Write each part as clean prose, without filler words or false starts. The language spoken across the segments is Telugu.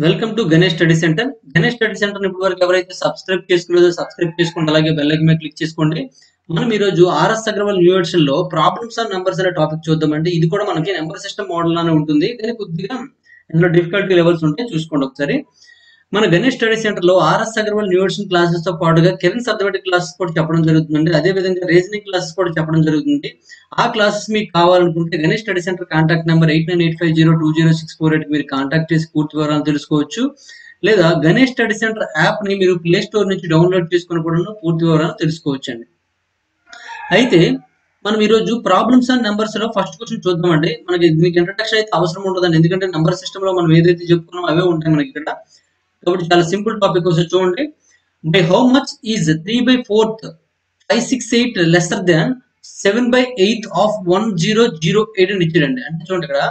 Welcome to Ganesh study centre. Ganesh study centre ఇప్పటి వరకు ఎవరైతే సబ్స్క్రైబ్ చేసుకోలేదో సబ్స్క్రైబ్ చేసుకోండి, అలాగే బెల్ ఐకాన్ మీద క్లిక్ చేసుకోండి. మనం ఈ రోజు ఆర్ఎస్ అగర్వాల్ న్యూ ఎడిషన్ లో ప్రాబ్లమ్స్ అండ్ నంబర్స్ అనే టాపిక్ చూద్దామండి. ఇది కూడా మనకి నెంబర్ సిస్టమ్ మోడల్ లానే ఉంటుంది, కానీ కొద్దిగా ఇందులో డిఫికల్టీ లెవెల్స్ ఉంటాయి, చూసుకోండి ఒకసారి. మన గణేష్ స్టడీ సెంటర్ లో RS Agarwal new edition classes తో పాటుగా కెరిన్స్ అథమెటిక్ క్లాసెస్ కూడా చెప్పడం జరుగుతుంది. అదే విధంగా రీజనింగ్ క్లాసెస్ కూడా చెప్పడం జరుగుతుంది. ఆ క్లాసెస్ మీకు కావాలనుకుంటే Ganesh study centre contact number 8985020648 మీరు కాంటాక్ట్ చేసి పూర్తి వివరాలు తెలుసుకోవచ్చు. లేదా గణేష్ స్టడీ సెంటర్ యాప్ ని మీరు ప్లే స్టోర్ నుంచి డౌన్లోడ్ చేసుకుని కూడా పూర్తి వివరాలు తెలుసుకోవచ్చు అండి. అయితే మనం ఈ రోజు ప్రాబ్లమ్స్ అండ్ నెంబర్స్ లో ఫస్ట్ క్వశ్చన్ చూద్దామండి. మనకి దీనికి ఇంట్రడక్షన్ అయితే అవసరం ఉండదండి, ఎందుకంటే నెంబర్ సిస్టమ్ లో మనం ఏదైతే చెప్పుకున్నామో అవే ఉంటాయి మనకి ఇక్కడ. కాబట్టి చాలా సింపుల్ టాపిక్ వచ్చి చూడండి. By how much is 3/4 568 lesser than 7/8 of 1008 అని ఇచ్చాడండి. అంటే చూడండి, ఇక్కడ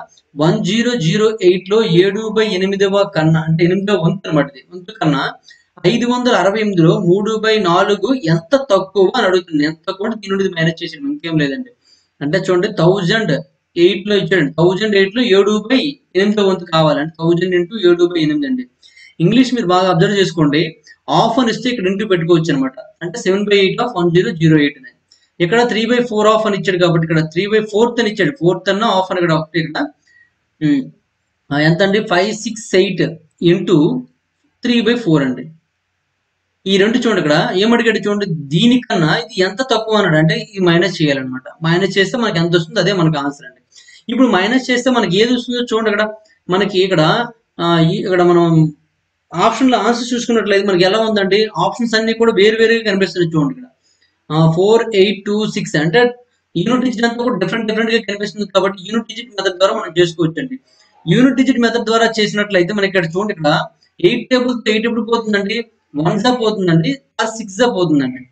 1008 లో 7/8 కన్నా, అంటే 8వ వంతు అనమాట, వంతు కన్నా 568లో 3/4 ఎంత తక్కువ అని అడుగుతుంది. ఎంత తక్కువ అంటే దీని నుండి మైనస్ చేసాడు, ఇంకేం లేదండి. అంటే చూడండి, 1008 లో ఇచ్చాడండి. 1008 లో 7/8 వంతు కావాలంటే 1000 ఇంటూ 7/8 అండి. ఇంగ్లీష్ మీరు బాగా అబ్జర్వ్ చేసుకోండి. ఆఫ్ అని ఇస్తే ఇక్కడ ఇంటూ పెట్టుకోవచ్చు అనమాట. అంటే 7/8 ఆఫ్ 1008 అని. ఇక్కడ 3/4 ఆఫ్ అని ఇచ్చాడు, కాబట్టి ఇక్కడ 3/4 అని ఇచ్చాడు. 4th అన్న ఆఫ్ అని ఇక్కడ ఒకటి ఇక్కడ ఎంత అండి, 568 ఇంటూ 3/4 అండి. ఈ రెండు చూడండి, ఇక్కడ ఏమడిగాడు చూడండి, దీనికన్నా ఇది ఎంత తక్కువ అన్నాడు, అంటే ఇది మైనస్ చేయాలన్నమాట. మైనస్ చేస్తే మనకి ఎంత వస్తుంది అదే మనకి ఆన్సర్ అండి. ఇప్పుడు మైనస్ చేస్తే మనకి ఏది వస్తుందో చూడండి, ఇక్కడ మనకి ఇక్కడ మనం ఆప్షన్ లో ఆన్సర్ చూసుకున్నట్లయితే మనకి ఎలా ఉందండి, ఆప్షన్స్ అన్ని కూడా వేరు వేరుగా కనిపిస్తున్నాయి. చూడండి, ఇక్కడ 4, 8, 2, 6 అంటే యూనిట్ డిజిట్ అంతా కూడా డిఫరెంట్ గా కనిపిస్తుంది. కాబట్టి యూనిట్ డిజిట్ మెథడ్ ద్వారా మనం చేసుకోవచ్చు అండి. యూనిట్ డిజిట్ మెథడ్ ద్వారా చేసినట్లయితే మనకి ఇక్కడ చూడండి, ఇక్కడ 8 టేబుల్ 8 ఎప్పుడు పోతుందండి, 1 పోతుందండి, 6 పోతుందండి.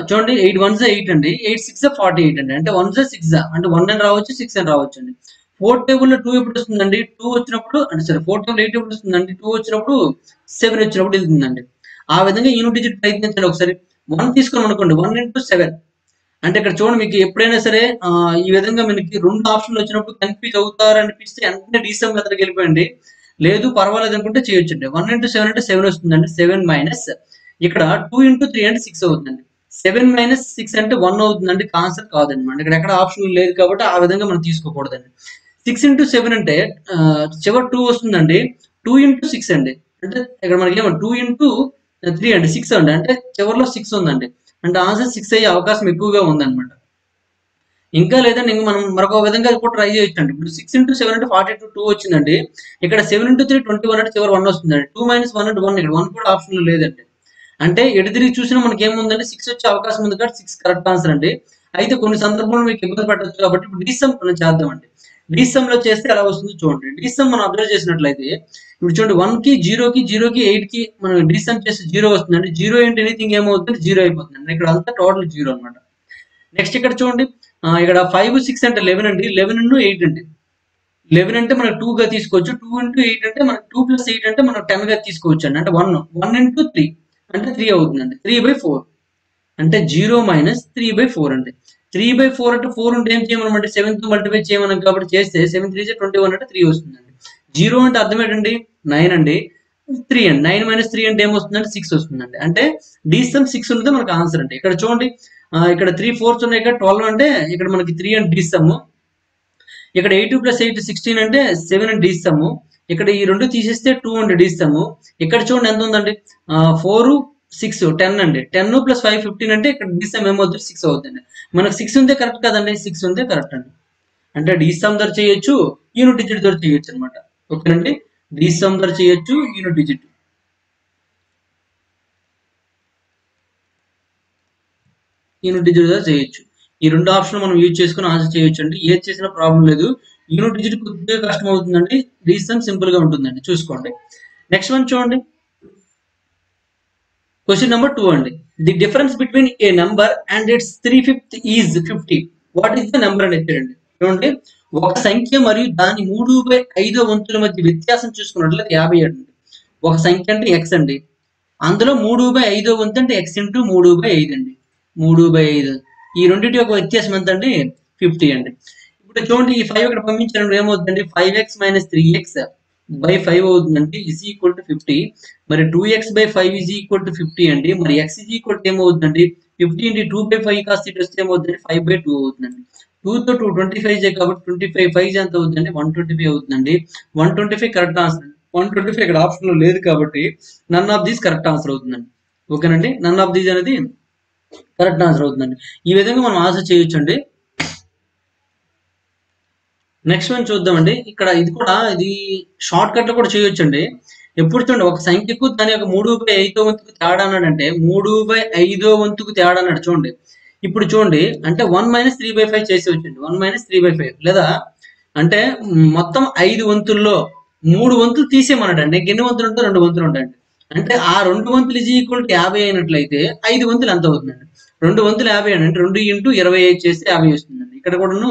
చూడండి, 8 1 8 అండి, 8 6 48 అండి. అంటే 1 6 అంటే 1 అని రావచ్చు, 6 అని రావచ్చు అండి. 4 టేబుల్లో 2 ఎప్పుడు వస్తుందండి, 2 వచ్చినప్పుడు, అంటే సరే 4 టేబుల్ 8 ఎప్పుడు వస్తుందండి, 2 వచ్చినప్పుడు 7 వచ్చినప్పుడు వెళ్తుందండి. ఆ విధంగా యూనిట్ డిజిట్ ప్రయత్నించండి ఒకసారి. 1 తీసుకున్నాం అనుకోండి, 1 ఇంటూ 7 అంటే ఇక్కడ చూడండి, మీకు ఎప్పుడైనా సరే ఈ విధంగా మనకి రెండు ఆప్షన్లు వచ్చినప్పుడు కన్ఫ్యూజ్ అవుతారు అనిపిస్తే వెంటనే డీసమ్ మెథడ్కి వెళ్ళిపోయింది. లేదు పర్వాలేదు అనుకుంటే చేయొచ్చండి. 1 ఇంటూ 7 అంటే 7 వస్తుందండి. 7 మైనస్ ఇక్కడ 2 ఇంటూ 3 అంటే 6 అవుతుందండి. 7 మైనస్ 6 అంటే 1 అవుతుందండి. ఆన్సర్ కాదనమాట. ఇక్కడ ఎక్కడ ఆప్షన్ లేదు కాబట్టి ఆ విధంగా మనం తీసుకోకూడదండి. 6 ఇంటూ 7 అంటే చివరి 2 వస్తుందండి. 2 ఇంటూ 6 అండి. అంటే ఇక్కడ మనకి ఏమో 2 ఇంటూ 3 అండి, 6 అండి. అంటే చివరిలో 6 ఉందండి. అంటే ఆన్సర్ 6 అయ్యే అవకాశం ఎక్కువగా ఉందన్నమాట. ఇంకా లేదండి, మనం మరొక విధంగా కూడా ట్రై చేయొచ్చు అండి. ఇప్పుడు 6 ఇంటూ 7 అంటే 42 2 వచ్చిందండి. ఇక్కడ 7 ఇంటూ 3 21 అంటే చివరి 1 వస్తుందండి. 2 మైనస్ 1 అంటే 1, ఇక్కడ 1 కూడా ఆప్షన్ లేదండి. అంటే ఎటు తిరిగి చూసినా మనకి ఏముందంటే 6 వచ్చే అవకాశం ఉంది కాబట్టి 6 కరెక్ట్ ఆన్సర్ అండి. అయితే కొన్ని సందర్భంలో మీకు ఇబ్బంది పడవచ్చు కాబట్టి ఇప్పుడు డీసమ్ మనం చేద్దామండి. డీసమ్ లో చేస్తే ఎలా వస్తుందో చూడండి. డీసమ్ మనం అబ్జర్వ్ చేసినట్లయితే ఇప్పుడు చూడండి, 1 కి 0 కి 0 కి 8 కి మనం డీసమ్ చేస్తే 0 వస్తుందండి. 0 ఇంటూ ఎనీథింగ్ ఏమవుతుంది, 0 అయిపోతుందండి. ఇక్కడ అంతా టోటల్ 0 అనమాట. నెక్స్ట్ ఇక్కడ చూడండి, ఇక్కడ 5 6 అంటే 11 అండి. 11 ఇంటూ 8 అండి. 11 అంటే మనం 2 గా తీసుకోవచ్చు. 2 ఇంటూ 8 అంటే మనకు 2 ప్లస్ 8 అంటే మనం 10 గా తీసుకోవచ్చు అండి. అంటే 1 ఇంటూ 3 అంటే 3 అవుతుందండి. 3/4 అంటే 0 మైనస్ 3/4 అండి. 3/4 అంటే 4 ఉంటే ఏం చేయమనమాట, 7 తో మల్టిప్లై చేయమన్నాం కాబట్టి చేస్తే 7 3 21 అంటే 3 వస్తుందండి. 0 అంటే అర్థం ఏంటండి, 9 అండి. 3 అండి. 9 మైనస్ 3 అంటే ఏమొస్తుందంటే 6 వస్తుందండి. అంటే డీసమ్ 6 ఉన్నది మనకు ఆన్సర్ అండి. ఇక్కడ చూడండి, ఇక్కడ 3/4 ఉన్నాయి, ఇక్కడ 12 అంటే ఇక్కడ మనకి 3 అండ్ డీసమ్. ఇక్కడ 8 ప్లస్ 8 16 అంటే 7 అండ్ డీసమ్. ఇక్కడ ఈ రెండు తీసేస్తే 2 అండ్ డీసమ్. ఇక్కడ చూడండి ఎంత ఉందండి, 4 6 10 అండి. 10 ప్లస్ 5 15 అంటే ఇక్కడ డీసమ్ ఏమవుతుంది, 6 అవుతుంది. మనకు 6 ఉంటే కరెక్ట్ కదండి, 6 ఉంటే కరెక్ట్ అండి. అంటే డీసమ్ ధర చేయొచ్చు, యూనిట్ డిజిట్ ధర చేయొచ్చు అనమాట. ఓకేనండి, డీసమ్ ధర చేయొచ్చు, యూనిట్ డిజిట్ ధర చేయొచ్చు. ఈ రెండు ఆప్షన్ మనం యూజ్ చేసుకుని ఆన్సర్ చేయొచ్చు అండి. ఏది చేసినా ప్రాబ్లం లేదు. యూనిట్ డిజిట్ కొద్దిగా కష్టం అవుతుందండి, డీసమ్ సింపుల్ గా ఉంటుందండి. చూసుకోండి. నెక్స్ట్ వన్ చూడండి, క్వశ్చన్ నెంబర్ 2 అండి. The difference between A number and it's 3/5 is 50. What is the number అని చెప్పారండి. చూడండి, ఒక సంఖ్య మరియు దాని 3/5 వంతుల మధ్య వ్యత్యాసం చూసుకున్నట్లయితే 57 అండి. ఒక సంఖ్య అంటే ఎక్స్ అండి, అందులో 3/5 వంతు అంటే ఎక్స్ ఇంటూ 3/5 అండి. 3/5 ఈ రెండింటి యొక్క వ్యత్యాసం ఎంత అండి, 50 అండి. ఇప్పుడు చూడండి, ఈ 5 ఇక్కడ పంపించారు ఏమవుతుందండి, 5x మైనస్ 3x బై 5 అవుతుందండి ఇజ్ ఈక్వల్ టు 50. మరి 2x by 5 is equal to 50 అండి. మరి x ఈజ్ ఈక్వల్ టు ఏమవుతుందండి 50 ఇంటూ 2 బై 5 కాస్త ఇటు వస్తే ఏమవుతుందండి 5 బై 2 అవుతుందండి. 2 తో 2 25 కాబట్టి 25 5 ఎంత అవుతుందండి 125 అవుతుందండి. 125 కరెక్ట్ ఆన్సర్. 125 ఇక్కడ ఆప్షన్ లో లేదు కాబట్టి none of these correct answer అవుతుందండి. ఓకేనండి, నన్ ఆఫ్ దీస్ అనేది కరెక్ట్ ఆన్సర్ అవుతుందండి. ఈ విధంగా మనం ఆన్సర్ చేయొచ్చండి. నెక్స్ట్ వన్ చూద్దామండి. ఇక్కడ ఇది కూడా ఇది షార్ట్ కట్ లో కూడా చేయొచ్చండి. ఎప్పుడు చూడండి ఒక సంఖ్యకు దాని యొక్క 3/5 వంతుకు తేడా అన్నాడంటే 3/5 వంతుకు తేడా అన్నాడు చూడండి. ఇప్పుడు చూడండి అంటే 1 - 3/5 చేసి వచ్చింది 1 - 3/5 లేదా అంటే మొత్తం 5 వంతుల్లో 3 వంతులు తీసేయమన్నాడండి. ఎన్ని వంతులు ఉంటాయి 2 వంతులు ఉంటాయండి. అంటే ఆ 2 వంతులు ఈజ్ ఈక్వల్ టు 50 అయినట్లయితే 5 వంతులు ఎంత అవుతుందండి 2 వంతులు 50 అంటే 2 ఇంటూ 25 చేస్తే 50 వస్తుందండి. ఇక్కడ కూడాను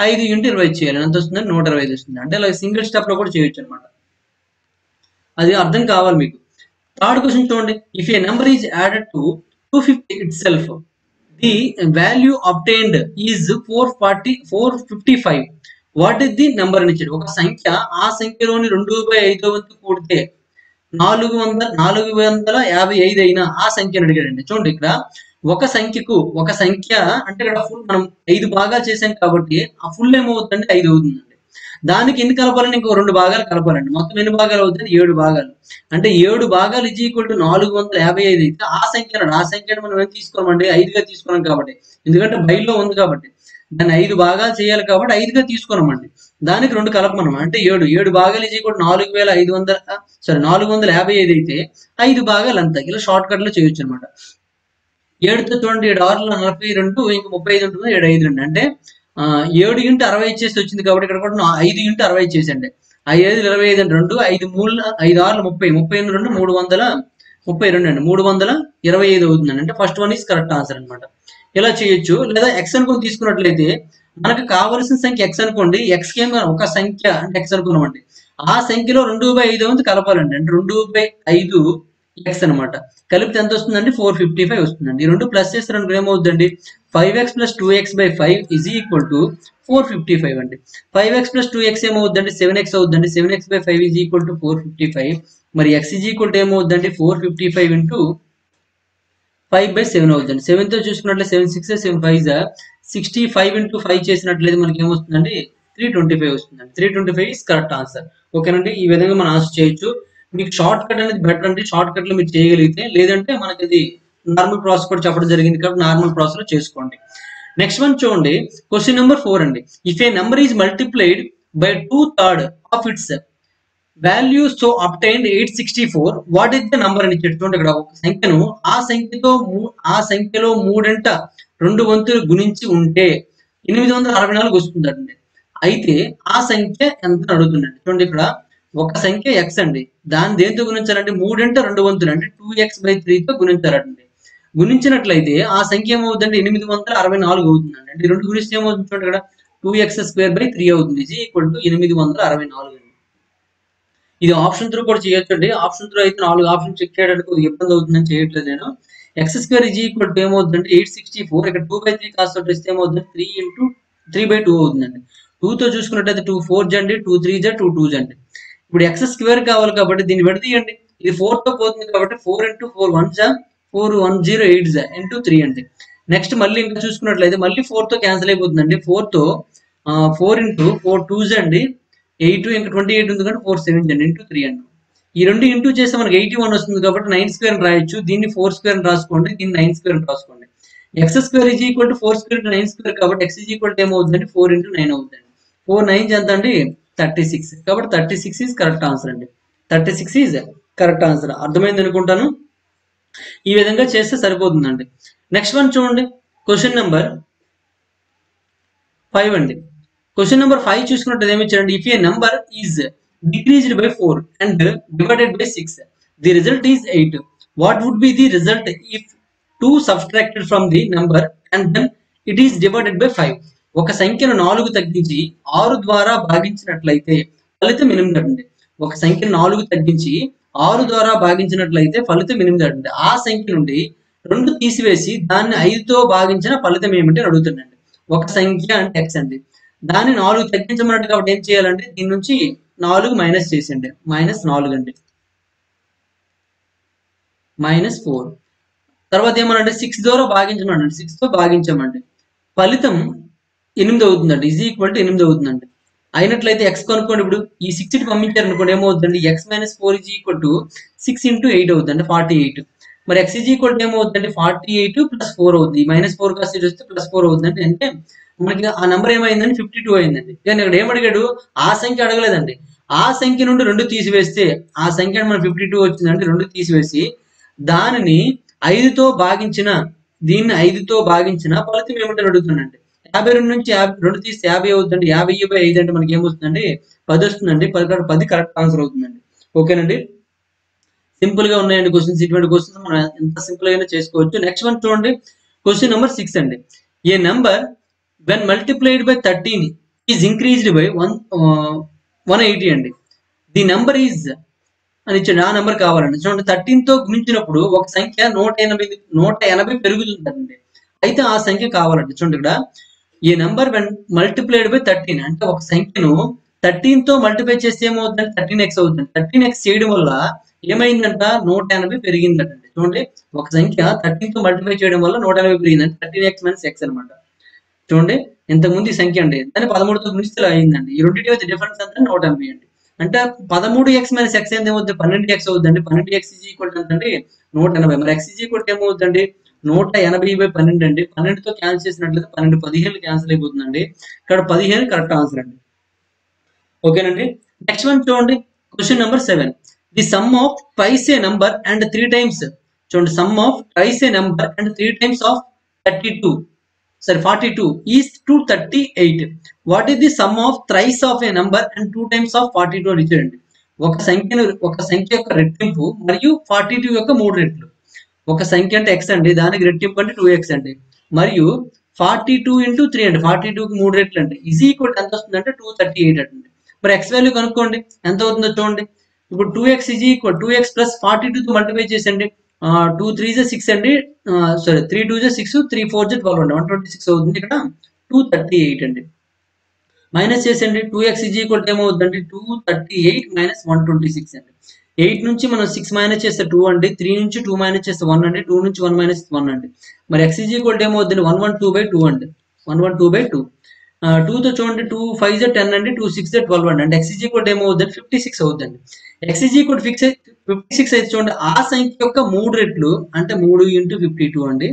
5 ఇంటూ 25 చేయాలి ఎంత వస్తుందండి 125 వస్తుంది. అంటే ఇలా సింగిల్ స్టెప్ లో కూడా చేయొచ్చు అనమాట. అది అర్థం కావాలి మీకు. థర్డ్ క్వశ్చన్ చూడండి. If a number is added to 250 it self the value obtained is 455 what is the number అని ఇచ్చాడు. ఒక సంఖ్య ఆ సంఖ్యలోని 2/5 వంతు కూడితే 455 అయినా ఆ సంఖ్యను అడిగాడండి. చూడండి ఇక్కడ ఒక సంఖ్య అంటే ఇక్కడ ఫుల్ మనం 5 భాగాలు చేసాం కాబట్టి ఆ ఫుల్ ఏమవుతుందంటే 5 అవుతుందండి. దానికి ఎన్ని కలపాలండి ఇంకో 2 భాగాలు కలపాలండి. మొత్తం ఎన్ని భాగాలు అవుతుంది 7 భాగాలు. అంటే 7 భాగాలు ఈజ్ ఈక్వల్ టు 455 అయితే ఆ సంఖ్యను మనం ఏం తీసుకోమండి 5గా తీసుకున్నాం కాబట్టి, ఎందుకంటే బయలులో ఉంది కాబట్టి దాన్ని 5 భాగాలు చేయాలి కాబట్టి 5గా తీసుకున్నామండి. దానికి 2 కలపమనం అంటే 7 భాగాలు ఈజ్ ఈక్వల్ 455 అయితే 5 భాగాలు అంతా ఇలా షార్ట్ కట్ లో చేయొచ్చు అనమాట. 7తో చూడండి 7 6 42 ఇంకా 35 ఉంటుంది 7 5 2 అంటే 7 ఇంటూ 60 చేసి వచ్చింది కాబట్టి ఇక్కడ కూడా 5 ఇంటూ 60 చేసండి. 5 5 25 అంటే 2 5 3 5 6 30 30 2 332 అండి 325 అవుతుందండి. అంటే first one is correct answer అనమాట. ఇలా చేయొచ్చు. లేదా ఎక్స్ అనుకుని తీసుకున్నట్లయితే మనకు కావలసిన సంఖ్య ఎక్స్ అనుకోండి. ఎక్స్ కి ఒక సంఖ్య అంటే ఎక్స్ అనుకున్నామండి. ఆ సంఖ్యలో 2/5 వంతు కలపాలండి. అంటే 2/5 ఎక్స్ అనమాట. కలిపితే ఎంత వస్తుందండి 455 వస్తుందండి. ఈ రెండు ప్లస్ చేస్తే రెండు ఏమవుతుందండి 5x + 2x / 5 is equal to 455 అండి. 5x + 2x ఏమవుతుందండి 7x అవుతుందండి. 7x / 5 is equal to 455. మరి x ఈజ్ ఈక్వల్ టు ఏమవుతుందండి 455 ఇంటూ 5/7 అవుతుంది. 7తో చూసుకున్నట్లయితే 7 6 7 5 65 ఇంటూ 5 చేసినట్లయితే మనకి ఏమొస్తుందండి 325 వస్తుందండి. 325 ఇస్ కరెక్ట్ ఆన్సర్. ఓకేనండి, ఈ విధంగా మనం ఆన్సర్ చేయొచ్చు. మీకు షార్ట్ కట్ అనేది బెటర్ అండి. షార్ట్ కట్ లో మీరు చేయగలిగితే, లేదంటే మనకి ఇది నార్మల్ ప్రాసెస్ కూడా చెప్పడం జరిగింది కాబట్టి నార్మల్ ప్రాసెస్ లో చేసుకోండి. నెక్స్ట్ వన్ చూడండి. క్వశ్చన్ నెంబర్ 4 అండి. If a number is multiplied by 2/3 of it's value so obtained 864 what is the number అని ఇచ్చాడు. చూడండి ఇక్కడ ఒక సంఖ్యను ఆ సంఖ్యలో 2 వంతులు గుణించి ఉంటే 864 వస్తుందండి. అయితే ఆ సంఖ్య ఎంత అడుగుతుందండి. చూడండి ఇక్కడ ఒక సంఖ్య ఎక్స్ అండి. దాన్ని దేంతో గుణించాలంటే 2 వంతులు అంటే 2x/3తో గుణించాలండి. గుణించినట్లయితే ఆ సంఖ్య ఏమవుతుందండి 864 అవుతుందండి. అంటే 2 గుణిస్తే ఏమవుతుంది చూడండి ఇక్కడ 2x² 3 అవుతుంది. ఇది ఈక్వల్ టు 864 అండి. ఇది ఆప్షన్ త్రూ కూడా చేయొచ్చు అండి. ఆప్షన్ త్రూ అయితే 4 ఆప్షన్ చెక్ చేయడానికి కొద్దిగా ఇబ్బంది అవుతుందని చేయట్లేదు నేను. x² ఈక్వల్ టు ఏమవుతుందంటే 864. ఇక్కడ 2/3 కాస్త వస్తే ఏమవుతుంది 3/2 అవుతుందండి. 2తో చూసుకున్నట్టయితే 2 4 అండి 2 3 2 2 అండి. ఇప్పుడు x² కావాలి కాబట్టి దీన్ని విడదీయండి. ఇది 4తో పోతుంది కాబట్టి 4 × 4 1 4 1 0 8 ఇంటూ 3 అండి. నెక్స్ట్ మళ్ళీ ఇంకా చూసుకున్నట్లయితే మళ్ళీ 4తో క్యాన్సిల్ అయిపోతుందండి. 4తో 4 × 4 2 అండి 8 ఇంకా 28 ఉంది కాబట్టి 4 7 అండి ఇంటూ 3 అండి. ఈ రెండు ఇంటూ చేస్తే మనకి 81 వస్తుంది కాబట్టి 9² అని రాయొచ్చు. దీన్ని 4² అని రాసుకోండి. దీన్ని 9² అని రాసుకోండి. x² ఈజ్ ఈక్వల్ టు 4² × 9² కాబట్టి x ఈజ్ ఈక్వల్ టు ఏమవుతుందండి 4 × 9 అవుతుంది. 4 9 ఎంత అండి 36. కాబట్టి 36 ఈజ్ కరెక్ట్ ఆన్సర్ అండి. 36 ఈజ్ కరెక్ట్ ఆన్సర్. అర్థమైంది అనుకుంటాను. ఈ విధంగా చేస్తే సరిపోతుందండి. నెక్స్ట్ వన్ చూడండి. క్వశ్చన్ నెంబర్ 5 అండి. క్వశ్చన్ నెంబర్ 5 చూసుకున్నట్టు ఏమి ఇచ్చారండి. If a number is decreased by 4 and divided by 6 the result is 8. What would be the result if 2 subtracted from the number and then it is divided by 5. ఒక సంఖ్యను 4 తగ్గించి 6 ద్వారా భాగించినట్లయితే ఫలితం 8 అండి. ఒక సంఖ్యను 4 తగ్గించి 6 ద్వారా భాగించినట్లయితే ఫలితం 8 అండి. ఆ సంఖ్య నుండి 2 తీసివేసి దాన్ని 5తో భాగించిన ఫలితం ఏమిటి అని అడుగుతుందండి. ఒక సంఖ్య అంటే x అండి. దాన్ని 4 తగ్గించమన్నట్టు కాబట్టి ఏం చేయాలంటే దీని నుంచి 4 మైనస్ చేసేయండి, -4 అండి, -4. తర్వాత ఏమనంటే 6 ద్వారా భాగించమండి, 6 తో భాగించామండి, ఫలితం 8 అవుతుందండి, ఈజ్ ఈక్వల్ టు 8 అవుతుందండి. అయినట్లయితే ఎక్స్ కనుక్కోండి. ఇప్పుడు ఈ 6 కి పంపించారు అనుకోండి, ఏమవుతుందండి, x-4 ఈజ్ ఈక్వల్ టు 6 × 8 అవుతుంది, 48. మరి x ఈజ్ ఈక్వల్ టు ఏమవుతుందండి, 48 + 4 అవుతుంది. -4 కాస్త ఇటు వస్తే +4 అవుతుందండి. అంటే మనకి ఆ నెంబర్ ఏమైందండి, 52 అయిందండి. కానీ ఇక్కడ ఏమడిగాడు, ఆ సంఖ్య అడగలేదండి. ఆ సంఖ్య నుండి 2 తీసివేస్తే ఆ సంఖ్య మన 52 వచ్చిందండి. 2 తీసివేసి దానిని 5తో భాగించిన, దీన్ని 5తో భాగించిన ఫలితం ఏమిటని అడుగుతున్నానండి. 52 నుంచి 2 తీస్తే 50 అవుతుందండి. 50/5 అంటే మనకి ఏమొస్తుందండి, 10 వస్తుందండి. 10 కరెక్ట్ ఆన్సర్ అవుతుందండి. ఓకేనండి, సింపుల్ గా ఉన్నాయండి క్వశ్చన్స్. ఇటువంటి క్వశ్చన్స్ మనం ఎంత సింపుల్ గా చేసుకోవచ్చు. నెక్స్ట్ వన్ చూడండి, క్వశ్చన్ నెంబర్ 6 అండి. A number when multiplied by 13 is increased by 180 అండి. ది నెంబర్ ఈజ్ అని ఇచ్చాడు, ఆ నెంబర్ కావాలండి. చూడండి, 13 తో గుణించినప్పుడు ఒక సంఖ్య 180 పెరుగుతుందండి. అయితే ఆ సంఖ్య కావాలండి. చూడండి, ఇక్కడ ఈ నెంబర్ వెన్ మల్టిప్లైడ్ బై 13 అంటే ఒక సంఖ్యను 13 తో మల్టిప్లై చేస్తే ఏమవుతుందంటే 13x అవుతుంది. 13x చేయడం వల్ల ఏమైందంట, 180 పెరిగిందండి. చూడండి, ఒక సంఖ్య 13 తో మల్టిప్లై చేయడం వల్ల 180 పెరిగిందంటే 13x - x అనమాట. చూడండి, ఇంతకుముందు ఈ సంఖ్య అండి, దాన్ని 13తో గుణిస్తే అయిందండి. ఈ రెండింటి మధ్య డిఫరెన్స్ అంతా 180 అండి. అంటే 13x - x ఎంత ఏమవుతుంది, 12x అవుతుందండి. 12x ఈజ్ ఈక్వల్ టు ఎంతండి, 180. మరి x ఈజ్ ఈక్వల్ టు ఏమవుతుందండి, 180/12 అండి. 12తో క్యాన్సిల్ చేసినట్లయితే 12 15 క్యాన్సిల్ అయిపోతుందండి. ఇక్కడ 15 కరెక్ట్ ఆన్సర్ అండి. ఓకేనండి, నెక్స్ట్ వన్ చూడండి, question number 7. The sum of twice a number and 3 times. చూడండి, sum of twice a number and 3 times of 42 is 238. What is the sum of thrice of a number and 2 times of 42 అని ఇచ్చాడండి. ఒక సంఖ్య యొక్క రెట్టింపు మరియు 42 యొక్క 3 రెట్లు. ఒక సంఖ్య అంటే x అండి, దానికి రెట్టింపు అంటే 2x అండి, మరియు 42 × 3 అండి, 42కి 3 రెట్లు అండి, ఈజ్ ఈక్వల్ ఎంత వస్తుందంటే 238 అండి. మరి x వాల్యూ కనుక్కోండి ఎంత అవుతుందో చూడండి. ఇప్పుడు 2x ఈజ్ ఈక్వల్ 2x + 42 తో మల్టిప్లై చేసండి. 2 3 = 6 అండి, సారీ 3 2 = 6, 3 4 = 12 అండి, 126 అవుతుంది. ఇక్కడ 238 అండి. మైనస్ చేసండి, 2x ఈజ్ ఈక్వల్ ఏమవుతుందండి, 238 - 126 అండి. 8 నుంచి మనం 6 మైనస్ చేస్తే 2 అండి, 3 నుంచి 2 మైనస్ చేస్తే 1 అండి, 2 నుంచి 1 మైనస్ 1 అండి. మరి x ఈజ్ ఈక్వల్ ఏమవుతుంది, 112/2 అండి, 112/2. 2తో చూడండి, 2 5 = 10 అండి, 2 6 = 12 అండి. అంటే x ఈజ్ ఈక్వల్ ఏమవుతుంది, 56 అవుతుంది. x ఈజ్ ఈక్వల్ 56 అయితే చూడండి, ఆ సంఖ్య యొక్క 3 రెట్లు అంటే 3 × 52 అండి,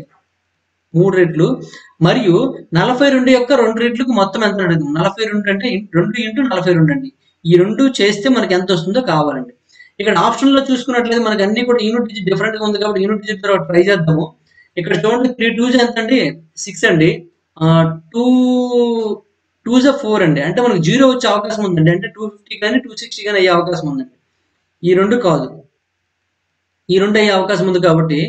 3 రెట్లు, మరియు 42 యొక్క 2 రెట్లకు మొత్తం ఎంత అడుగుతుంది, 42 అంటే 2 × 42 అండి. ఈ 2 చేస్తే మనకి ఎంత వస్తుందో కావాలండి. ఇక్కడ ఆప్షన్ లో చూసుకున్నట్లయితే మనకి అన్ని కూడా యూనిట్ డిజిట్ డిఫరెంట్ గా ఉంది కాబట్టి యూనిట్ డిజిట్ తర్వాత ట్రై చేద్దాము. ఇక్కడ చూడండి, 3 2s ఎంత అండి, 6 అండి, 2 2s 4 అండి. అంటే మనకు 0 వచ్చే అవకాశం ఉందండి. అంటే 250 కానీ 260 కానీ అయ్యే అవకాశం ఉందండి. ఈ 2 కాదు, ఈ 2 అయ్యే అవకాశం ఉంది కాబట్టి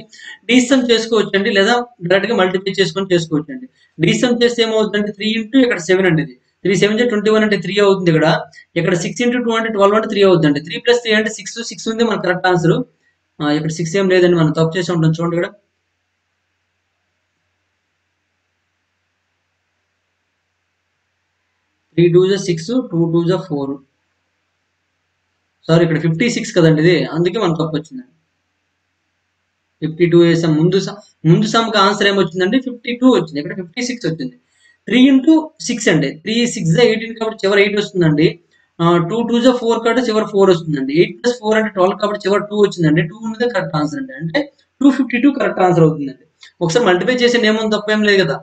డీసమ్ చేసుకోవచ్చు అండి, లేదా డైరెక్ట్ గా మల్టిప్లై చేసుకొని చేసుకోవచ్చు అండి. డీసమ్ చేస్తే ఏమవుతుందంటే 3 × ఇక్కడ 7 అండి, ఇది 3 7 = 21 అంటే 3 అవుతుంది. ఇక్కడ 6 × 2 అంటే 12 అంటే 3 అవుతుంది. 3 + 3 అంటే 6 ఉంది మన కరెక్ట్ ఆన్సర్. ఇక్కడ 6 ఏం లేదండి, మనం తప్పు చేసి ఉంటాం. చూడండి, ఇక్కడ 3 2s 6, 2 2s 4. సారీ, ఇక్కడ 56 కదండి ఇది, అందుకే మనకు తప్పు వచ్చిందండి. 52 వేసాం. ముందు సమ్కి ఆన్సర్ ఏమొచ్చిందండి, 52 వచ్చింది. ఇక్కడ 56 వచ్చింది. 3 × 6 అండి, 3 6 = 18 కాబట్టి చివరి 8 వస్తుందండి. 2 2 = 4 కాబట్టి చివరి 4 వస్తుందండి. 8 + 4 అంటే 12 కాబట్టి చివరి 2 వచ్చిందండి. 2 ఉన్నదే కరెక్ట్ ఆన్సర్ అండి. అంటే 252 కరెక్ట్ ఆన్సర్ అవుతుందండి. ఒకసారి మల్టిప్లై చేసి ఏముంది, తప్పేం లేదు కదా.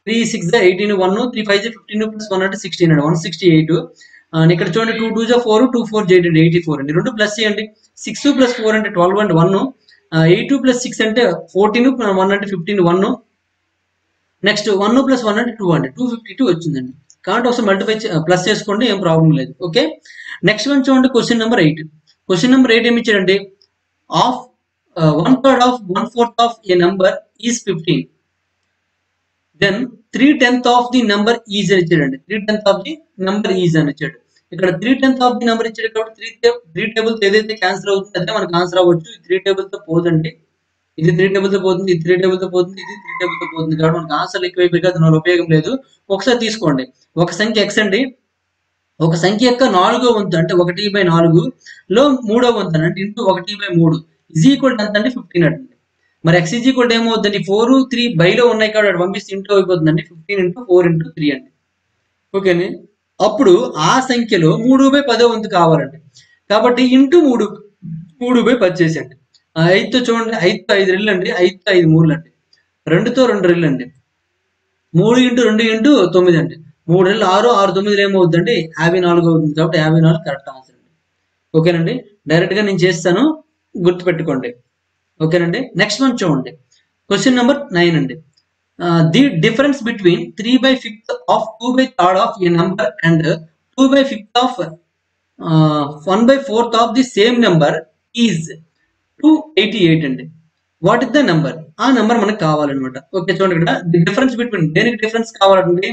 3 6 = 18, 1 3 5 = 15 + 1 అంటే 16 అండి, 168. ఇక్కడ చూడండి, 2 2 = 4, 2 4 = 8 అండి, 84 అండి. 2 ప్లస్ చేయండి, 6 + 4 అంటే 12 అండి, 1. 8 + 6 అంటే 14, 1 అంటే 15, 1. నెక్స్ట్ 1 + 1 అంటే 2 అండి, 252 వచ్చిందండి. కాబట్టి ఒకసారి మల్టిప్లై ప్లస్ చేసుకోండి, ఏం ప్రాబ్లం లేదు. ఓకే, నెక్స్ట్ వన్ చూడండి, క్వశ్చన్ నెంబర్ 8. క్వశ్చన్ నెంబర్ 8 ఏమి ఇచ్చాడండి, of 1/3 of 1/4 of a number is 15, then 3/10 of the number is అని ఇచ్చాడండి. 3/10 ఆఫ్ ది నెంబర్ ఈజ్ అని ఇచ్చాడు. ఇక్కడ 3/10 ఆఫ్ ది నెంబర్ ఇచ్చాడు కాబట్టి 3 టేబుల్ ఏదైతే క్యాన్సిల్ అవుతుంది అదే మనకు ఆన్సర్ అవ్వచ్చు. 3 టేబుల్ తో పోదండి, ఇది 3 టేబుల్ తో పోతుంది, ఇది 3 టేబుల్ తో పోతుంది, ఇది 3 టేబుల్ తో పోతుంది. కాబట్టి మనకు ఆన్సర్ ఎక్కువైపోయి కదా, దాని ఉపయోగం లేదు. ఒకసారి తీసుకోండి, ఒక సంఖ్య x అండి, ఒక సంఖ్య యొక్క 4వ వంతు అంటే 1/4లో 3వ వంతు అంటే ఇంటూ 1/3 ఈజ్ ఈక్వల్ టు ఎంత అంటే 15 అండి. మరి x ఈజ్ ఈక్వల్ టు ఏమవుతుందండి 4 3 బైలో ఉన్నాయి కాబట్టి పంపిస్తే ఇంటూ అయిపోతుందండి 15 × 4 × 3 అండి. ఓకేనే. అప్పుడు ఆ సంఖ్యలో 3/10వ వంతు కావాలండి. కాబట్టి ఇంటూ 3/10 చేసేయండి. 5తో చూడండి 5తో 5 రెళ్ళు అండి 5తో 5 మూరలు అండి 2తో 2 రెళ్ళు అండి 3 × 2 × 9 అండి 3 రెళ్ళు 6 6 9 ఏమవుతుందండి 54 అవుతుంది. కాబట్టి 54 కరెక్ట్ ఆన్సర్ అండి. ఓకేనండి. డైరెక్ట్ గా నేను చేస్తాను, గుర్తుపెట్టుకోండి. ఓకేనండి. నెక్స్ట్ వన్ చూడండి. క్వశ్చన్ నెంబర్ 9 అండి. The difference between 3/5 of 2/3 of a number and 2/5 of 1/4 of the same number is 288 అండి. What is the number? ఆ నెంబర్ మనకు కావాలన్నమాట. ఓకే చూడండి ఇక్కడ ది డిఫరెన్స్ బిట్వీన్ దేనికి డిఫరెన్స్ కావాలండి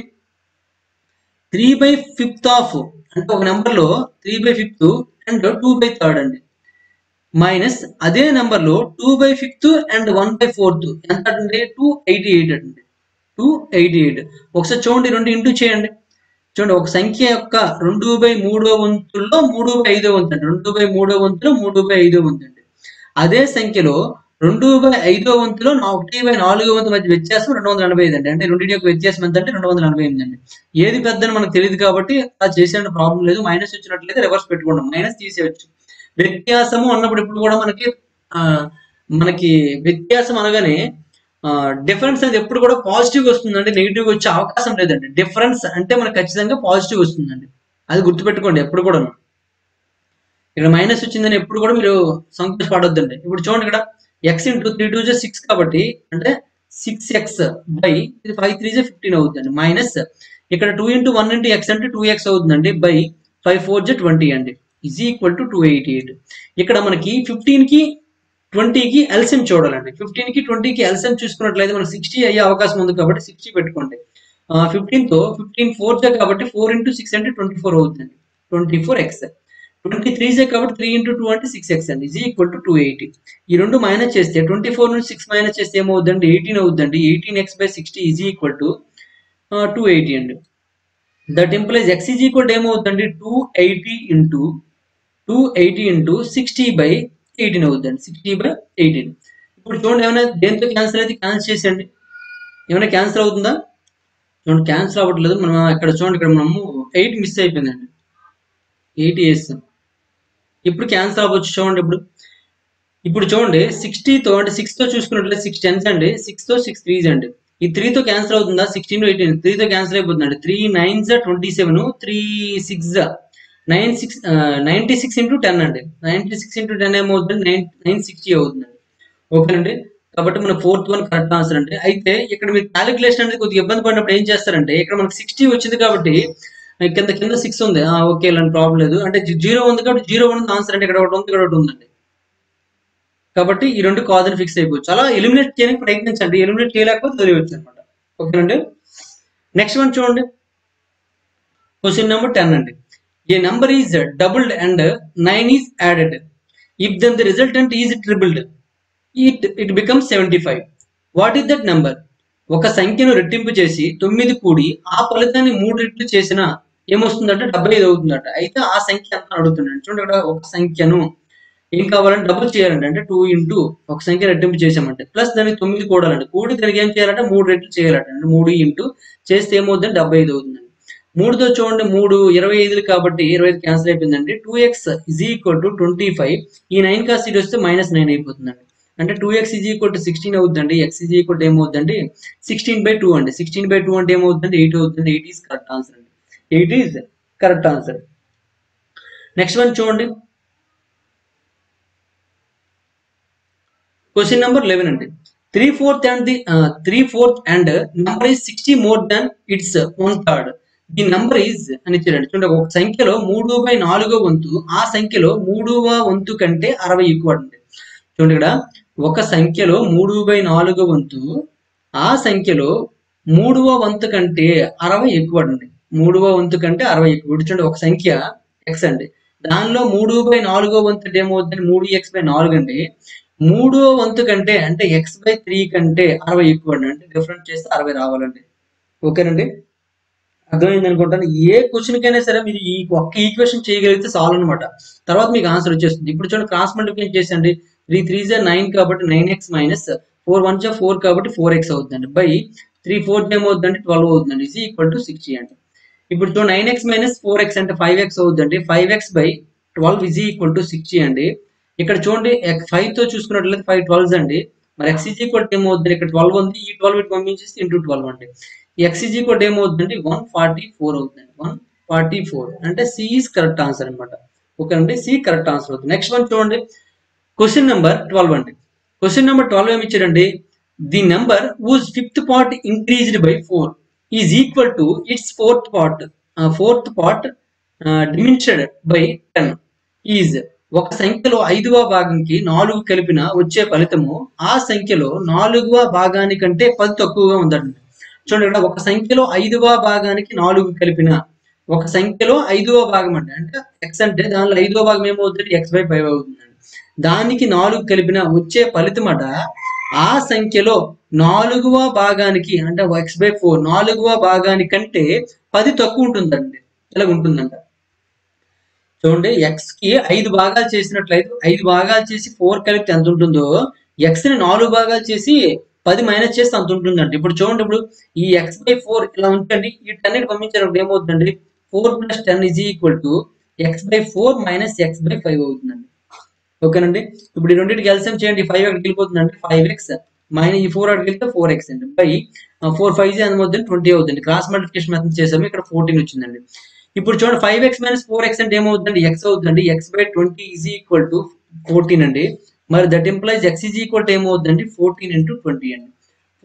3/5 ఆఫ్ అంటే ఒక నెంబర్ లో 3/5 అండ్ 2/3 అండి మైనస్ అదే నెంబర్ లో 2/5 అండ్ 1/4 ఎంత అండి 288 అండి 288. ఒకసారి చూడండి 2 ఇంటూ చేయండి. చూడండి ఒక సంఖ్య యొక్క 2/3వ వంతుల్లో 3/5వ వంతు అండి 2/3వ వంతులో 3/5వ వంతు అండి. అదే సంఖ్యలో 2/5వ వంతులో 1/4వ వంతు మధ్య వ్యత్యాసం 285 అండి. అంటే రెండింటి యొక్క వ్యత్యాసం ఎంత అంటే 248 అండి. ఏది పెద్దని మనకు తెలియదు కాబట్టి అలా చేసే ప్రాబ్లం లేదు. మైనస్ వచ్చినట్లయితే రివర్స్ పెట్టుకోండి, మైనస్ తీసేయచ్చు. వ్యత్యాసము అన్నప్పుడు ఇప్పుడు కూడా మనకి వ్యత్యాసం అనగానే డిఫరెన్స్ అనేది ఎప్పుడు కూడా పాజిటివ్ వస్తుందండి, నెగిటివ్ వచ్చే అవకాశం లేదండి. డిఫరెన్స్ అంటే మనకు ఖచ్చితంగా పాజిటివ్ వస్తుందండి, అది గుర్తుపెట్టుకోండి ఎప్పుడు కూడా. ఇక్కడ మైనస్ వచ్చిందని ఎప్పుడు కూడా మీరు సంతోషపడొద్దండి. ఇప్పుడు చూడండి ఇక్కడ x × 3 2 6 కాబట్టి అంటే 6x బై ఇది 5 3 15 అవుతుందండి. మైనస్ ఇక్కడ 2 × 1 × x అంటే 2x అవుతుందండి బై 5 4 20 అండి ఈజ్ ఈక్వల్ టు 288. ఇక్కడ మనకి 15కి 20కి ఎల్సిఎం చూడాలండి. 15కి 20కి ఎల్సిఎం చూసుకున్నట్లయితే మనకి 60 అయ్యే అవకాశం ఉంది కాబట్టి 60 పెట్టుకోండి. 15తో 15 4 కాబట్టి 4 × 6 అంటే 24 అవుతుందండి 24x. 23 కాబట్టి 3 × 2 అంటే 6x అండి ఈజ్ ఈక్వల్ టు 280. ఈ రెండు మైనస్ చేస్తే 24 నుంచి 6 మైనస్ చేస్తే ఏమవుతుందండి 18 అవుతుందండి. 18x/60 ఈజ్ ఈక్వల్ టు 280 అండి. That implies x is equal to ఏమవుతుందండి 280 × 60/18 అవుతుందండి 60/18. ఇప్పుడు చూడండి ఏమైనా దేంతో క్యాన్సిల్ అయితే క్యాన్సిల్ చేసేయండి. ఏమైనా క్యాన్సిల్ అవుతుందా? చూడండి క్యాన్సిల్ అవ్వట్లేదు. మనం ఇక్కడ చూడండి ఇక్కడ మనము 8 మిస్ అయిపోయిందండి, 8 వేస్తాం. ఇప్పుడు క్యాన్సిల్ అవ్వచ్చు. చూడండి ఇప్పుడు చూడండి 60తో అంటే 6తో చూసుకున్నట్లయితే 6 10s అండి, 6తో 6 3s అండి. ఈ 3తో క్యాన్సిల్ అవుతుందా 16 18 3తో క్యాన్సిల్ అయిపోతుందండి. 3 9s 27 3 6 96 × 10 అండి. 96 × 10 ఏమవుతుంది 960 అవుతుందండి. ఓకేనండి. కాబట్టి మన 4th వన్ కరెక్ట్ ఆన్సర్ అండి. అయితే ఇక్కడ మీరు క్యాలిక్యులేషన్ అనేది కొద్దిగా ఇబ్బంది పడినప్పుడు ఏం చేస్తారంటే ఇక్కడ మనకి 60 వచ్చింది కాబట్టి కింద 6 ఉంది. ఓకే ఇలాంటి ప్రాబ్లం లేదు. అంటే 0 ఉంది కాబట్టి 0 ఉంది ఆన్సర్ అంటే ఇక్కడ ఒకటి ఉంది ఇక్కడ ఒకటి ఉందండి. కాబట్టి ఈ రెండు కాదని ఫిక్స్ అయిపోవచ్చు. అలా ఎలిమినేట్ చేయడానికి ప్రయత్నించండి, ఎలిమినేట్ చేయలేకపోతే వదిలేయచ్చు అనమాట. ఓకేనండి. నెక్స్ట్ వన్ చూడండి. క్వశ్చన్ నెంబర్ 10 అండి. A number is doubled and 9 is added. If then the resultant is tripled it becomes 75. What is that number? ఒక సంఖ్యను రెట్టింపు చేసి 9 కూడి ఆ ఫలితాన్ని 3 రెట్లు చేసిన ఏమొస్తుందంటే 75 అవుతుందట. అయితే ఆ సంఖ్య ఎంత అడుగుతున్నాడు. చూడండి ఇక్కడ ఒక సంఖ్యను ఏం కావాలంటే డబుల్ చేయాలంటే అంటే 2 × ఒక సంఖ్య రెట్టింపు చేసామంటే ప్లస్ దానికి 9 కూడాలండి. కూడి దానికి ఏం చేయాలంటే 3 రెట్లు చేయాలంట. 3 × చేస్తే ఏమవుతుందంటే 75 అవుతుందండి. 3తో చూడండి 3 25 కాబట్టి 25 క్యాన్సిల్ అయిపోయిందండి. 2x is equal to 25. ఈ 9 కాస్త ఇది వస్తే -9 అయిపోతుందండి. అంటే 2x ఈజ్ ఈక్వల్ టు 16 అవుతుందండి. x ఈజ్ ఈక్వల్ టు ఏమవుతుందండి 16/2 అండి. 16/2 అంటే ఏమవుతుంది 8 అవుతుంది. 8 ఈజ్ కరెక్ట్ ఆన్సర్ అండి. 8 is correct answer. Next one చూడండి. క్వశ్చన్ నెంబర్ 11 అండి. 3/4 and number is 60 more than it's 1/3. The number is అని ఇచ్చారండి. చూడండి ఒక సంఖ్యలో 3/4వ వంతు ఆ సంఖ్యలో 3వ వంతు కంటే 60 ఎక్కువ అండి. చూడండి ఇక్కడ ఒక సంఖ్యలో 3/4వ వంతు ఆ సంఖ్యలో 3వ వంతు కంటే 60 ఎక్కువ అండి. 3వ వంతు కంటే 60 ఎక్కువ. చూడండి ఒక సంఖ్య x అండి, దానిలో 3/4వ వంతు అంటే ఏమవుతుంది 3x/4 అండి. 3వ వంతు కంటే అంటే x/3 కంటే 60 ఎక్కువ అండి. అంటే డిఫరెంట్ చేస్తే 60 రావాలండి. ఓకేనండి. అర్థమైంది అనుకుంటాను. ఏ క్వశ్చన్ కైనా సరే మీరు ఈ ఒక్క ఈక్వేషన్ చేయగలిగితే చాలు అనమాట. తర్వాత మీకు ఆన్సర్ వచ్చేస్తుంది. ఇప్పుడు చూడండి, క్రాస్ మల్టిప్లికేషన్ చేసండి. 3 3 జా 9 కాబట్టి 9x మైనస్ 4 1 జా 4 కాబట్టి 4x అవుతుందండి. బై 3 4 ఏమవుతుందండి 12 అవుతుందండి. ఈజ్ ఈక్వల్ టు 60 అండి. ఇప్పుడు చూడండి 9x మైనస్ 4x అంటే 5x అవుతుందండి. 5x by 12 is equal to 60 అండి. ఇక్కడ చూడండి 5 తో చూసుకున్నట్లయితే 5 12 అండి. మరి x ఈజ్ ఈక్వల్ టు ఏమవుతుంది, ఇక్కడ 12 ఉంది, ఈ 12 ఇటు పంపించేసి ఇంటూ 12 అండి. x ఈజ్ ఈక్వల్ టు ఏమవుతుందండి 144 అవుతుంది. 144 అంటే సి ఈజ్ కరెక్ట్ ఆన్సర్ అనమాట. ఓకే అండి, సి కరెక్ట్ ఆన్సర్ అవుతుంది. నెక్స్ట్ వన్ చూడండి, క్వశ్చన్ నెంబర్ 12 అండి. క్వశ్చన్ నెంబర్ 12 ఏమి ఇచ్చారండి, the number whose fifth part increased by 4 is equal to its fourth part diminished by 10 is ఒక సంఖ్యలో 5వ భాగంకి 4 కలిపిన వచ్చే ఫలితము ఆ సంఖ్యలో 4వ భాగానికంటే 10 తక్కువగా ఉందండి. చూడండి, ఇక్కడ ఒక సంఖ్యలో 5వ భాగానికి 4 కలిపిన, ఒక సంఖ్యలో 5వ భాగం అంటే x అంటే దానిలో 5వ భాగం ఏమవుతుంది, x/5 అవుతుందండి. దానికి 4 కలిపిన వచ్చే ఫలితమట ఆ సంఖ్యలో 4వ భాగానికి అంటే x/4 4వ భాగానికంటే 10 తక్కువ ఉంటుందండి. ఇలా ఉంటుందంట. చూడండి, x కి 5 భాగాలు చేసినట్లయితే 5 భాగాలు చేసి 4 కలిపితే ఎంత ఉంటుందో, x ని 4 భాగాలు చేసి 10 మైనస్ చేస్తే అంత ఉంటుందండి. ఇప్పుడు చూడండి, ఇప్పుడు ఈ x/4 ఇలా ఉంచండి, ఈ 10 పంపించేటప్పుడు ఏమవుతుందండి 4 + 10 is equal to x/4 minus x/5 అవుతుందండి. ఓకేనండి, ఇప్పుడు ఈ రెండింటికి ఎల్సిఎం చేయండి. 5 అక్కడికి వెళ్ళిపోతుందండి, 5x మైనస్ ఈ 4 అక్కడికి వెళ్తే 4x అండి. బై 4 5 ఏమవుతుంది 20 అవుతుంది. క్రాస్ మల్టిప్లికేషన్ మెథడ్ చేసాము, ఇక్కడ 14 వచ్చిందండి. ఇప్పుడు చూడండి 5x మైనస్ 4x అంటే ఏమవుతుందండి, x అవుతుందండి. x/20 ఈజ్ ఈక్వల్ టు 14 అండి. మరి that implies x is equal to ఏమవుతుందండి 14 × 20 అండి.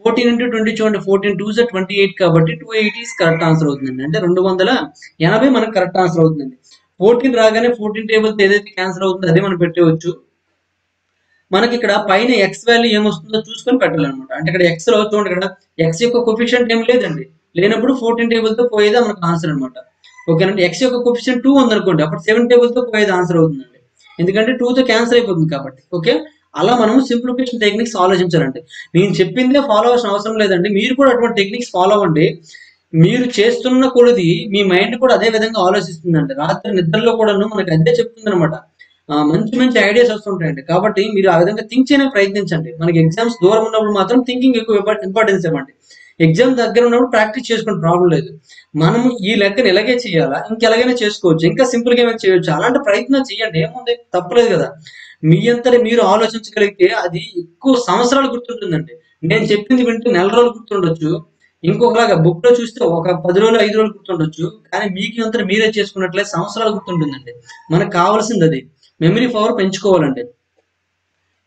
14 × 20 చూడండి, 14 2 జా 28 కాబట్టి 280 ఈజ్ కరెక్ట్ ఆన్సర్ అవుతుందండి. అంటే 280 మనకు కరెక్ట్ ఆన్సర్ అవుతుందండి. 14 రాగానే 14 టేబుల్ ఏదైతే క్యాన్సల్ అవుతుందో అదే మనం పెట్టవచ్చు. మనకి ఇక్కడ పైన x వాల్యూ ఏమొస్తుందో చూసుకొని పెట్టాలన్నమాట. అంటే ఇక్కడ x లో చూడండి, ఇక్కడ x యొక్క కోఎఫిషియంట్ ఏం లేదండి. లేనప్పుడు 14 టేబుల్ తో పోయేదే మనకు ఆన్సర్ అనమాట. ఓకేనండి, x యొక్క కోఎఫిషియంట్ 2 ఉందనుకోండి, అప్పుడు 7 టేబుల్ తో పోయేది ఆన్సర్ అవుతుందండి. ఎందుకంటే 2 తో క్యాన్సల్ అయిపోతుంది కాబట్టి. ఓకే, అలా మనం సింప్లిఫికేషన్ టెక్నిక్స్ ఆలోచించాలండి. నేను చెప్పిందే ఫాలో అవ్వాల్సిన అవసరం లేదండి, మీరు కూడా అటువంటి టెక్నిక్స్ ఫాలో అవ్వండి. మీరు చేస్తున్న కొలది మీ మైండ్ కూడా అదే విధంగా ఆలోచిస్తుందండి. రాత్రి నిద్రలో కూడాను మనకి అదే చెప్తుంది అనమాట. మంచి మంచి ఐడియాస్ వస్తుంటాయండి. కాబట్టి మీరు ఆ విధంగా థింక్ చేయడానికి ప్రయత్నించండి. మనకి ఎగ్జామ్స్ దూరం ఉన్నప్పుడు మాత్రం థింకింగ్ ఎక్కువ ఇంపార్టెన్స్ ఇవ్వండి. ఎగ్జామ్ దగ్గర ఉన్నప్పుడు ప్రాక్టీస్ చేసుకుని ప్రాబ్లం లేదు. మనం ఈ లెక్కను ఇలాగే చేయాలా, ఇంకెలాగైనా చేసుకోవచ్చు, ఇంకా సింపుల్ గా ఏమైనా చేయొచ్చు, అలాంటి ప్రయత్నం చేయండి, ఏముంది, తప్పలేదు కదా. మీ అంతటి మీరు ఆలోచించగలిగితే అది ఎక్కువ సంవత్సరాలు గుర్తుంటుందండి. నేను చెప్పింది వింటే నెల రోజులు గుర్తుండొచ్చు, ఇంకొకలాగా బుక్ లో చూస్తే ఒక 10 రోజులు 5 రోజులు గుర్తుండొచ్చు, కానీ మీకు అంతా మీరే చేసుకున్నట్లయితే సంవత్సరాలు గుర్తుంటుందండి. మనకు కావాల్సింది అది, మెమరీ పవర్ పెంచుకోవాలండి.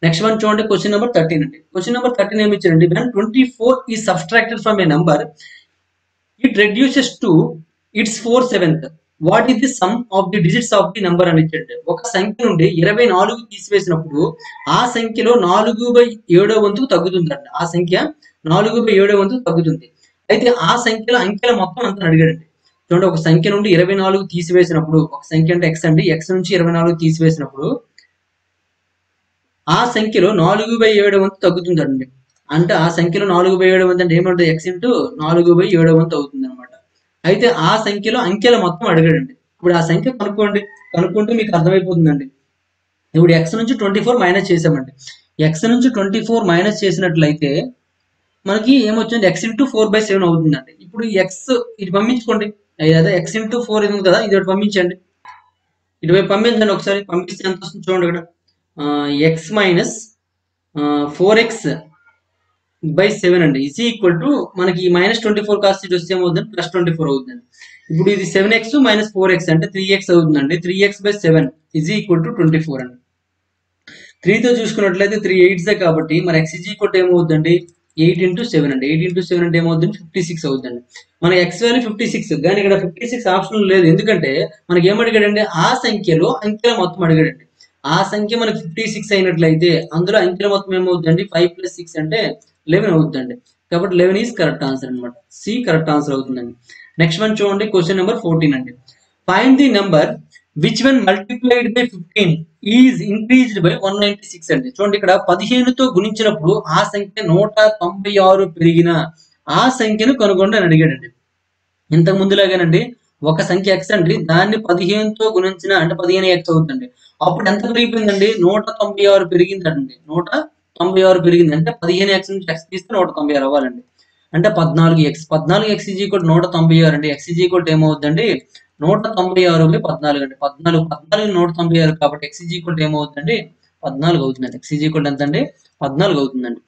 నెక్స్ట్ వన్ చూడండి, క్వశ్చన్ నెంబర్ 13 అండి. క్వశ్చన్ నెంబర్ 13 ఏమి ఇచ్చారండి, when 24 is subtracted from a number it reduces to its 4/7 what is the sum of the digits of the number అని ఇచ్చాడు. ఒక సంఖ్య నుండి 24 తీసివేసినప్పుడు ఆ సంఖ్యలో 4/7 వంతుకు తగ్గుతుందండి. ఆ సంఖ్య 4/7 వంతుకు తగ్గుతుంది. అయితే ఆ సంఖ్యలో అంకెల మొత్తం అంతా అడిగాడండి. చూడండి, ఒక సంఖ్య నుండి 24 తీసివేసినప్పుడు, ఒక సంఖ్య అంటే x అండి, x నుంచి 24 తీసివేసినప్పుడు ఆ సంఖ్యలో 4/7 వంతు తగ్గుతుందండి. అంటే ఆ సంఖ్యలో 4/7 వంతు అంటే ఏమంటుంది, x ఇంటూ 4/7 వంతు అవుతుంది అనమాట. అయితే ఆ సంఖ్యలో అంకెల మొత్తం అడిగాడండి. ఇప్పుడు ఆ సంఖ్య కనుక్కుంటే మీకు అర్థమైపోతుందండి. ఇప్పుడు x నుంచి 24 మైనస్ చేసామండి. x నుంచి 24 మైనస్ చేసినట్లయితే మనకి ఏమొచ్చింది, x ఇంటూ 4/7 అవుతుందండి. ఇప్పుడు x ఇది పంపించుకోండి, అదే x ఇంటూ 4 ఇది ఉంది కదా, ఇది ఒకటి పంపించండి. ఇటువైపు పంపించండి ఒకసారి. పంపిస్తే ఎంత వస్తుంది చూడండి, ఇక్కడ x మైనస్ 4x/7 అండి ఈజ్ ఈక్వల్ టు మనకి -24 కాస్ట్ ఇటు వస్తే ఏమవుతుంది, +24 అవుతుందండి. ఇప్పుడు ఇది 7x మైనస్ 4x అంటే 3x అవుతుందండి. 3x/7 ఈజ్ ఈక్వల్ టు 24 అండి. 3 తో చూసుకున్నట్లయితే 3 8s కాబట్టి మరి x ఈజ్ ఈక్వల్ టు ఏమవుతుందండి, 8 × 7 అండి. 8 × 7 అంటే ఏమవుతుంది, 56 అవుతుంది. మన x వాల్యూ 56, కానీ ఇక్కడ 56 ఆప్షన్ లేదు. ఎందుకంటే మనకి ఏమడిగాడండి, ఆ సంఖ్యలో అంకెల మొత్తం అడిగాడండి. ఆ సంఖ్య మనకి 56 అయినట్లయితే అందులో అంకెల మొత్తం ఏమవుతుందండి, 5 + 6 అంటే 11 అవుతుందండి. కాబట్టి 11 ఈజ్ కరెక్ట్ ఆన్సర్ అనమాట. సి కరెక్ట్ ఆన్సర్ అవుతుందండి. నెక్స్ట్ వన్ చూడండి, క్వశ్చన్ నెంబర్ 14 అండి. Find the number which one multiplied by 15 is increased by 196 అండి. చూడండి, ఇక్కడ 15తో గుణించినప్పుడు ఆ సంఖ్య 196 పెరిగిన ఆ సంఖ్యను కనుగొండి అని అడిగాడండి. ఇంతకు ముందులాగానండి ఒక సంఖ్య ఎక్స్ అండి దాన్ని 15తో గుణించిన అంటే 15 ఎక్స్ అవుతుందండి. అప్పుడు ఎంత పెరిగిపోయిందండి 196 పెరిగిందండి. 196 పెరిగింది అంటే 15 ఎక్స్ నుంచి ఎక్స్ తీస్తే 196 అవ్వాలండి. అంటే 14 ఎక్స్ 14 ఎక్స్ ఈజ్ ఈక్వల్ 196 అండి. ఎక్స్ ఈజ్ ఈక్వల్ ఏమవుతుందండి 196/14 అండి. 14 196 కాబట్టి ఎక్స్ ఈజ్ ఈక్వల్ ఏమవుతుందండి 14 అవుతుందండి. ఎక్స్ ఈజ్ ఈక్వల్ ఎంత అండి 14 అవుతుందండి.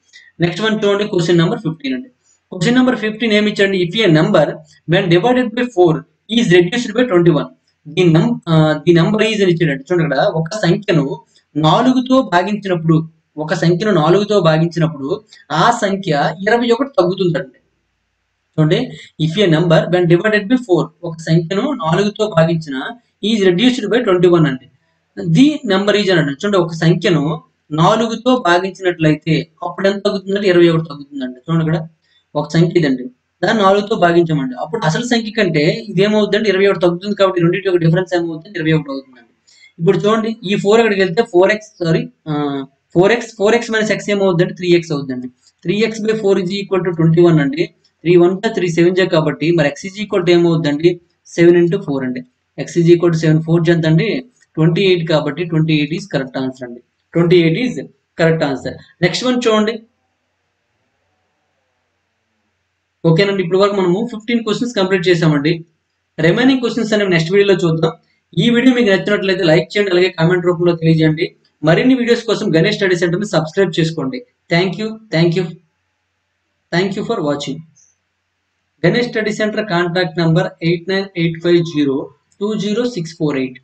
నెక్స్ట్ వన్ చూడండి క్వశ్చన్ నెంబర్ 15 అండి. క్వశ్చన్ నెంబర్ 15 ఏమి ఇచ్చండి if a number when divided by 4 is reduced by 21 the number is అని ఇచ్చాడు. చూడండి ఇక్కడ ఒక సంఖ్యను 4తో భాగించినప్పుడు ఆ సంఖ్య 21 తగ్గుతుందండి. చూడండి if a number when divided by 4 ఒక సంఖ్యను 4తో భాగించిన ఈజ్ రెడ్యూస్డ్ బై 21 అండి. ది నెంబర్ ఈజ్ అని చూడండి ఒక సంఖ్యను 4తో భాగించినట్లయితే అప్పుడు ఎంత తగ్గుతుందంటే 21 తగ్గుతుందండి. చూడండి ఇక్కడ ఒక సంఖ్య ఇదండి దాన్ని 4తో భాగించామండి. అప్పుడు అసలు సంఖ్య కంటే ఇదేమవుతుందంటే 21 తగ్గుతుంది కాబట్టి రెండింటి యొక్క డిఫరెన్స్ ఏమవుతుంది 21 అవుతుందండి. ఇప్పుడు చూడండి ఈ 4 అక్కడికి వెళ్తే 4x మైనస్ ఎక్స్ ఏమవుతుందంటే 3x అవుతుందండి. 3x/4 ఈజ్ ఈక్వల్ టు 21 అండి. 3 1 3 7 కాబట్టి మరి x ఈజ్ ఈక్వల్ టు ఏమవుతుందండి 7 × 4 అండి. x ఈజ్ ఈక్వల్ టు 7 4 ఎంత అండి 28 కాబట్టి 28 ఈజ్ కరెక్ట్ ఆన్సర్ అండి. 28 is correct answer. Next one చూడండి. ఓకేనండి ఇప్పుడు వరకు మనము 15 క్వశ్చన్స్ కంప్లీట్ చేసామండి. రిమైనింగ్ క్వశ్చన్స్ అనేవి నెక్స్ట్ వీడియోలో చూద్దాం. ఈ వీడియో మీకు నచ్చినట్లయితే లైక్ చేయండి, అలాగే కామెంట్ రూపంలో తెలియజేయండి. మరిన్ని వీడియోస్ కోసం గణేష్ స్టడీ సెంటర్ని సబ్స్క్రైబ్ చేసుకోండి. Thank you for watching. Ganesh study centre contact number 89850 20648.